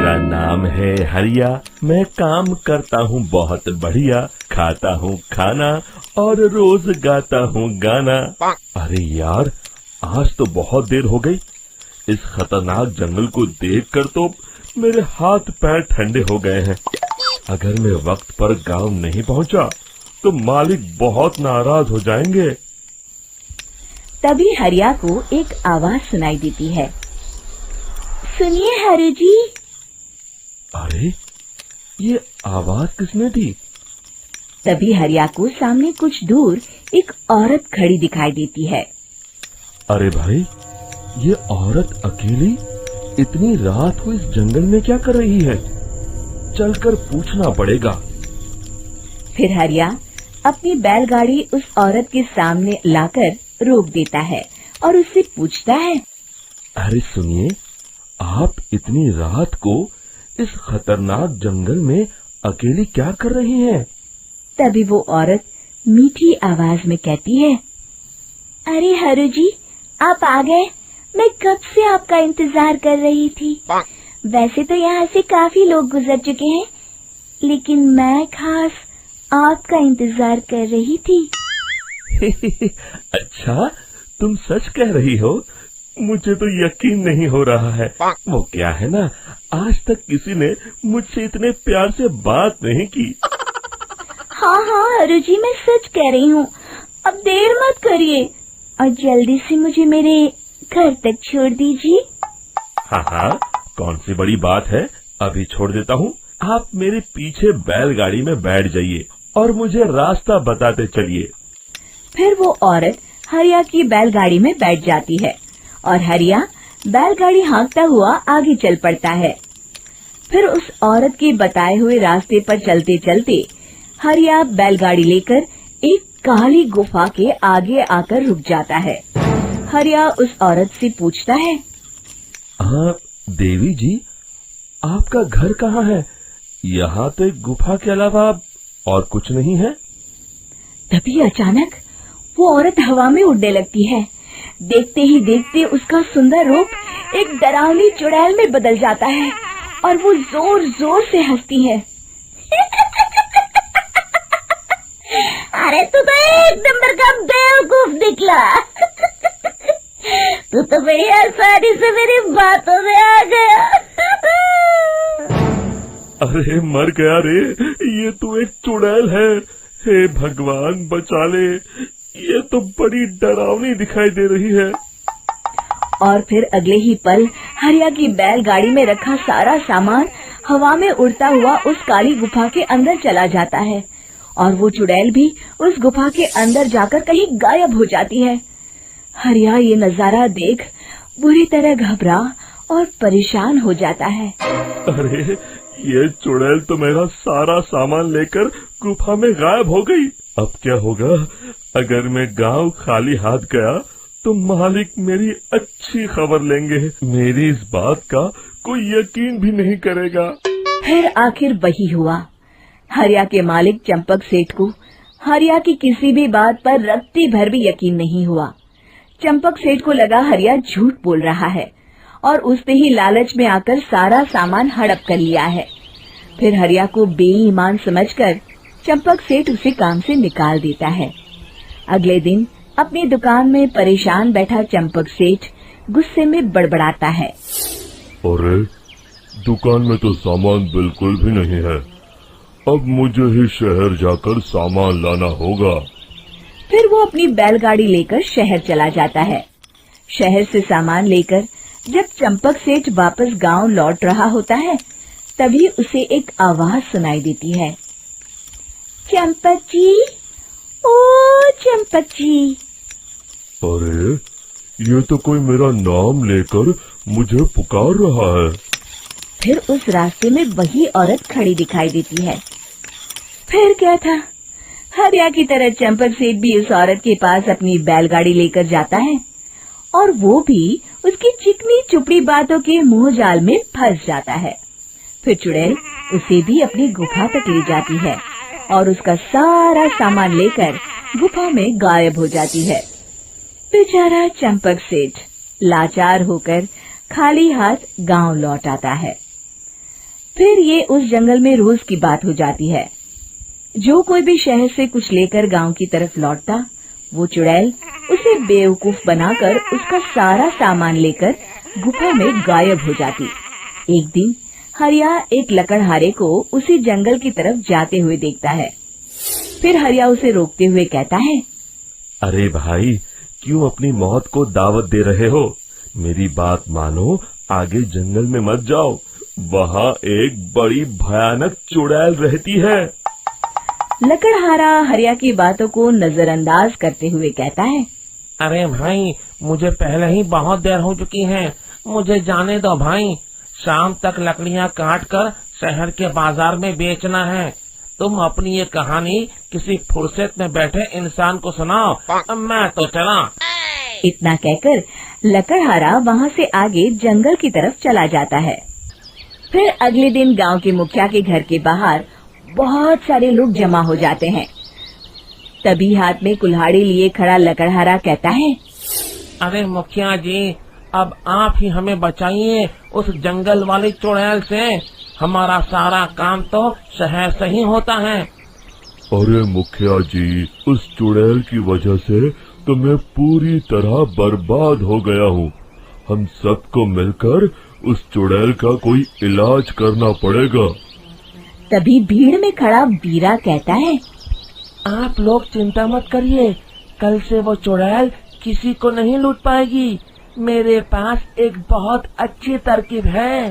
मेरा नाम है हरिया, मैं काम करता हूँ बहुत बढ़िया, खाता हूँ खाना और रोज गाता हूँ गाना। अरे यार, आज तो बहुत देर हो गई। इस खतरनाक जंगल को देखकर तो मेरे हाथ पैर ठंडे हो गए हैं। अगर मैं वक्त पर गांव नहीं पहुंचा तो मालिक बहुत नाराज हो जाएंगे। तभी हरिया को एक आवाज सुनाई देती है। सुनिए हरु जी। अरे, ये आवाज किसने दी? तभी हरिया को सामने कुछ दूर एक औरत खड़ी दिखाई देती है। अरे भाई, ये औरत अकेली इतनी रात को इस जंगल में क्या कर रही है? चलकर पूछना पड़ेगा। फिर हरिया अपनी बैलगाड़ी उस औरत के सामने लाकर रोक देता है और उससे पूछता है। अरे सुनिए, आप इतनी रात को इस खतरनाक जंगल में अकेली क्या कर रही हैं? तभी वो औरत मीठी आवाज में कहती है। अरे हरु जी, आप आ गए। मैं कब से आपका इंतजार कर रही थी। वैसे तो यहाँ से काफी लोग गुजर चुके हैं, लेकिन मैं खास आपका इंतजार कर रही थी। अच्छा, तुम सच कह रही हो? मुझे तो यकीन नहीं हो रहा है। वो क्या है ना, आज तक किसी ने मुझसे इतने प्यार से बात नहीं की। हाँ हाँ हरु जी, मैं सच कह रही हूँ। अब देर मत करिए और जल्दी से मुझे मेरे घर तक छोड़ दीजिए। हाँ हाँ, कौन सी बड़ी बात है, अभी छोड़ देता हूँ। आप मेरे पीछे बैलगाड़ी में बैठ जाइए और मुझे रास्ता बताते चलिए। फिर वो औरत हरिया की बैलगाड़ी में बैठ जाती है और हरिया बैलगाड़ी हाँकता हुआ आगे चल पड़ता है। फिर उस औरत के बताए हुए रास्ते पर चलते चलते हरिया बैलगाड़ी लेकर एक काली गुफा के आगे आकर रुक जाता है। हरिया उस औरत से पूछता है। हाँ देवी जी, आपका घर कहाँ है? यहाँ तो एक गुफा के अलावा और कुछ नहीं है। तभी अचानक वो औरत हवा में उड़ने लगती है। देखते ही देखते उसका सुंदर रूप एक डरावनी चुड़ैल में बदल जाता है और वो जोर जोर से हंसती है। अरे तू तो एक नंबर का बेवकूफ निकला। तू तो बड़ी आसानी से मेरी बातों में आ गया। अरे मर गया रे, ये तो एक चुड़ैल है। हे भगवान बचा ले, ये तो बड़ी डरावनी दिखाई दे रही है। और फिर अगले ही पल हरिया की बैलगाड़ी में रखा सारा सामान हवा में उड़ता हुआ उस काली गुफा के अंदर चला जाता है और वो चुड़ैल भी उस गुफा के अंदर जाकर कहीं गायब हो जाती है। हरिया ये नजारा देख बुरी तरह घबरा और परेशान हो जाता है। अरे, ये चुड़ैल तो मेरा सारा सामान लेकर गुफा में गायब हो गई। अब क्या होगा? अगर मैं गांव खाली हाथ गया तो मालिक मेरी अच्छी खबर लेंगे। मेरी इस बात का कोई यकीन भी नहीं करेगा। फिर आखिर वही हुआ। हरिया के मालिक चंपक सेठ को हरिया की किसी भी बात पर रत्ती भर भी यकीन नहीं हुआ। चंपक सेठ को लगा हरिया झूठ बोल रहा है और उसने ही लालच में आकर सारा सामान हड़प कर लिया है। फिर हरिया को बेईमान समझकर चंपक सेठ उसे काम से निकाल देता है। अगले दिन अपनी दुकान में परेशान बैठा चंपक सेठ गुस्से में बड़बड़ाता है। अरे, दुकान में तो सामान बिल्कुल भी नहीं है। अब मुझे ही शहर जाकर सामान लाना होगा। फिर वो अपनी बैलगाड़ी लेकर शहर चला जाता है। शहर से सामान लेकर जब चंपक सेठ वापस गांव लौट रहा होता है, तभी उसे एक आवाज सुनाई देती है। चंपक जी, ओ चंपक जी। अरे, ये तो कोई मेरा नाम लेकर मुझे पुकार रहा है। फिर उस रास्ते में वही औरत खड़ी दिखाई देती है। फिर क्या था, हरिया की तरह चंपक सेठ भी उस औरत के पास अपनी बैलगाड़ी लेकर जाता है और वो भी उसकी चिकनी चुपड़ी बातों के मुंह जाल में फंस जाता है। फिर चुड़ैल उसे भी अपनी गुफा तक ले जाती है और उसका सारा सामान लेकर गुफा में गायब हो जाती है। बेचारा चंपक सेठ लाचार होकर खाली हाथ गांव लौट आता है। फिर ये उस जंगल में रोज की बात हो जाती है। जो कोई भी शहर से कुछ लेकर गांव की तरफ लौटता, वो चुड़ैल उसे बेवकूफ बनाकर उसका सारा सामान लेकर गुफा में गायब हो जाती। एक दिन हरिया एक लकड़हारे को उसी जंगल की तरफ जाते हुए देखता है। फिर हरिया उसे रोकते हुए कहता है, अरे भाई, क्यों अपनी मौत को दावत दे रहे हो? मेरी बात मानो, आगे जंगल में मत जाओ, वहाँ एक बड़ी भयानक चुड़ैल रहती है। लकड़हारा हरिया की बातों को नजरअंदाज करते हुए कहता है, अरे भाई, मुझे पहले ही बहुत देर हो चुकी है, मुझे जाने दो भाई। शाम तक लकड़ियाँ काट कर शहर के बाजार में बेचना है। तुम अपनी ये कहानी किसी फुर्सत में बैठे इंसान को सुनाओ, मैं तो चला। इतना कहकर लकड़हारा वहाँ से आगे जंगल की तरफ चला जाता है। फिर अगले दिन गांव के मुखिया के घर के बाहर बहुत सारे लोग जमा हो जाते हैं। तभी हाथ में कुल्हाड़ी लिए खड़ा लकड़हारा कहता है, अरे मुखिया जी, अब आप ही हमें बचाइए उस जंगल वाली चुड़ैल से। हमारा सारा काम तो शहर से ही होता है। अरे मुखिया जी, उस चुड़ैल की वजह से तो मैं पूरी तरह बर्बाद हो गया हूँ। हम सबको मिलकर उस चुड़ैल का कोई इलाज करना पड़ेगा। तभी भीड़ में खड़ा बीरा कहता है, आप लोग चिंता मत करिए, कल से वो चुड़ैल किसी को नहीं लूट पाएगी। मेरे पास एक बहुत अच्छी तरकीब है।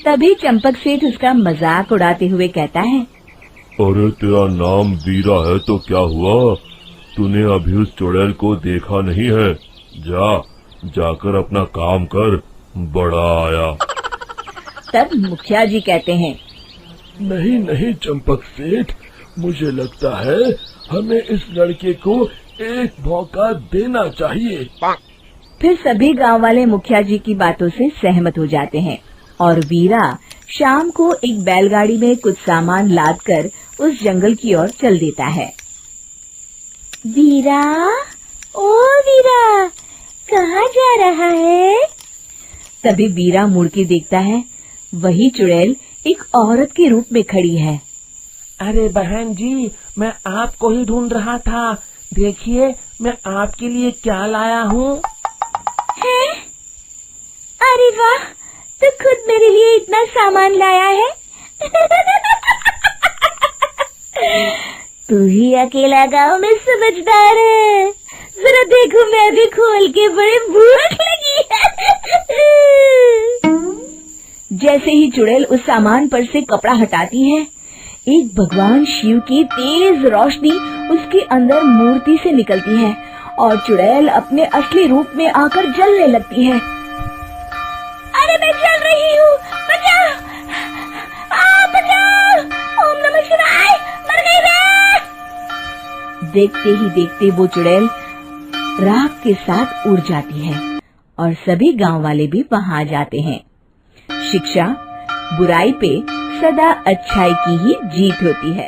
तभी चंपक सेठ उसका मजाक उड़ाते हुए कहता है, अरे तेरा नाम बीरा है तो क्या हुआ? तूने अभी उस चुड़ैल को देखा नहीं है? जाकर अपना काम कर, बड़ा आया। तब मुखिया जी कहते हैं, नहीं नहीं चंपक सेठ, मुझे लगता है हमें इस लड़के को एक मौका देना चाहिए। फिर सभी गांव वाले मुखिया जी की बातों से सहमत हो जाते हैं और वीरा शाम को एक बैलगाड़ी में कुछ सामान लादकर उस जंगल की ओर चल देता है। वीरा, ओ वीरा, कहाँ जा रहा है? तभी वीरा मुड़ के देखता है, वही चुड़ैल एक औरत के रूप में खड़ी है। अरे बहन जी, मैं आपको ही ढूंढ रहा था। देखिए, मैं आपके लिए क्या लाया हूँ। है? अरे वाह, तो खुद मेरे लिए इतना सामान लाया है। तू ही अकेला गांव में समझदार है। जरा देखो, मैं भी खोल के, बड़े भूख लगी है। जैसे ही चुड़ैल उस सामान पर से कपड़ा हटाती है, एक भगवान शिव की तेज रोशनी उसके अंदर मूर्ति से निकलती है और चुड़ैल अपने असली रूप में आकर जलने लगती है। अरे मैं जल रही हूँ, बचाओ! बचाओ! ओम नमः शिवाय, मर गई मैं! देखते ही देखते वो चुड़ैल राख के साथ उड़ जाती है और सभी गांव वाले भी वहां जाते हैं। शिक्षा बुराई पे सदा अच्छाई की ही जीत होती है।